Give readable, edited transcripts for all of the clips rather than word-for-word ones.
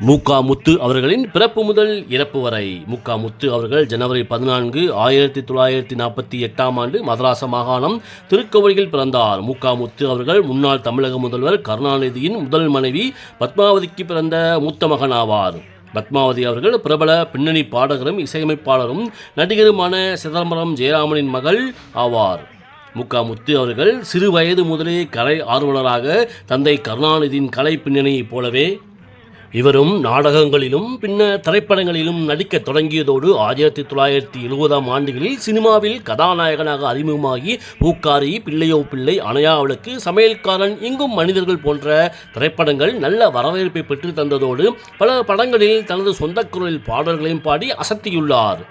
முகா முத்து அவர்களின் பிறப்பு முதல் இறப்பு வரை. முகா முத்து அவர்கள் ஜனவரி 14, 1948 ஆண்டு மதராச மாகாணம் திருக்கோவிலில் பிறந்தார். முகா முத்து அவர்கள் முன்னாள் தமிழக முதல்வர் கருணாநிதியின் முதல் மனைவி பத்மாவதிக்கு பிறந்த மூத்த மகன் ஆவார். பத்மாவதி அவர்கள் பிரபல பின்னணி பாடகரும் இசையமைப்பாளரும் நடிகருமான சிதம்பரம் ஜெயராமனின் மகள் ஆவார். முகா முத்து அவர்கள் சிறு வயது முதலே கலை ஆர்வலராக தந்தை கருணாநிதியின் கலை பின்னணியைப் போலவே இவரும் நாடகங்களிலும் பின்னர் திரைப்படங்களிலும் நடிக்க தொடங்கியதோடு 1970ஆம் ஆண்டுகளில் சினிமாவில் கதாநாயகனாக அறிமுகமாகி பூக்காரி, பிள்ளையோ பிள்ளை, அணையா விளக்கு, சமையல்காரன், இங்கும் மனிதர்கள் போன்ற திரைப்படங்கள் நல்ல வரவேற்பை பெற்று தந்ததோடு பல படங்களில் தனது சொந்த குரலில் பாடல்களையும் பாடி அசத்தியுள்ளார்.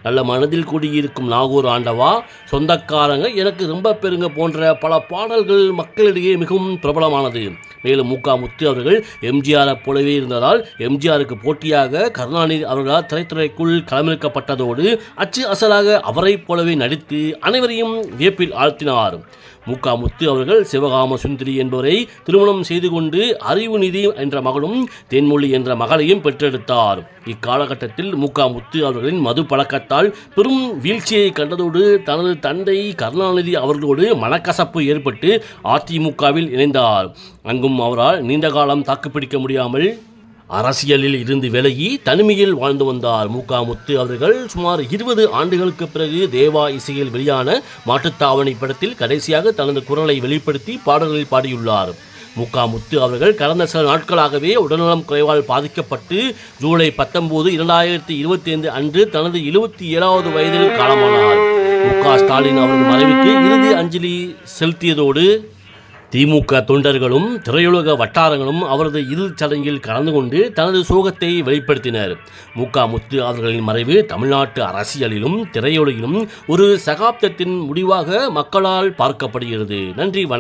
நல்ல மனதில் கூடியிருக்கும் நாகூர் ஆண்டவா, சொந்தக்காரங்க, எனக்கு ரொம்ப பெருங்க போன்ற பல பாடல்கள் மக்களிடையே மிகவும் பிரபலமானது. மேலும் முகா முத்து அவர்கள் எம்ஜிஆரை போலவே இருந்ததால் எம்ஜிஆருக்கு போட்டியாக கருணாநிதி அவர்களால் திரைத்துறைக்குள் களமிறக்கப்பட்டதோடு அச்சு அசலாக அவரைப் போலவே நடித்து அனைவரையும் வியப்பில் ஆழ்த்தினார். முகா முத்து அவர்கள் சிவகாம சுந்தரி என்பவரை திருமணம் செய்து கொண்டு அறிவு நிதி என்ற மகனும் தென்மொழி என்ற மகளையும் பெற்றெடுத்தார். இக்காலகட்டத்தில் முகா முத்து அவர்களின் மது பழக்கத்தால் பெரும் வீழ்ச்சியை கண்டதோடு தனது தந்தை கருணாநிதி அவர்களோடு மனக்கசப்பு ஏற்பட்டு அதிமுகவில் இணைந்தார். அங்கும் அவரால் நீண்ட காலம் தாக்குப்பிடிக்க முடியாமல் அரசியலில் இருந்து விலகி தனிமையில் வாழ்ந்து வந்தார். முகா முத்து அவர்கள் சுமார் 20 ஆண்டுகளுக்கு பிறகு தேவா இசையில் வெளியான மாட்டுத்தாவணி படத்தில் கடைசியாக தனது குரலை வெளிப்படுத்தி பாடல்களில் பாடியுள்ளார். முகா முத்து அவர்கள் கடந்த சில நாட்களாகவே உடல்நலம் குறைவால் பாதிக்கப்பட்டு ஜூலை 19, 2025 அன்று தனது 77வது வயதில் காலமானார். ஸ்டாலின் அவரது மறைவுக்கு இறுதி அஞ்சலி செலுத்தியதோடு திமுக தொண்டர்களும் திரையுலக வட்டாரங்களும் அவரது இறுதிச் சடங்கில் கலந்து கொண்டு தனது சோகத்தை வெளிப்படுத்தினர். முகா முத்து அவர்களின் மறைவு தமிழ்நாட்டு அரசியலிலும் திரையுலகிலும் ஒரு சகாப்தத்தின் முடிவாக மக்களால் பார்க்கப்படுகிறது. நன்றி.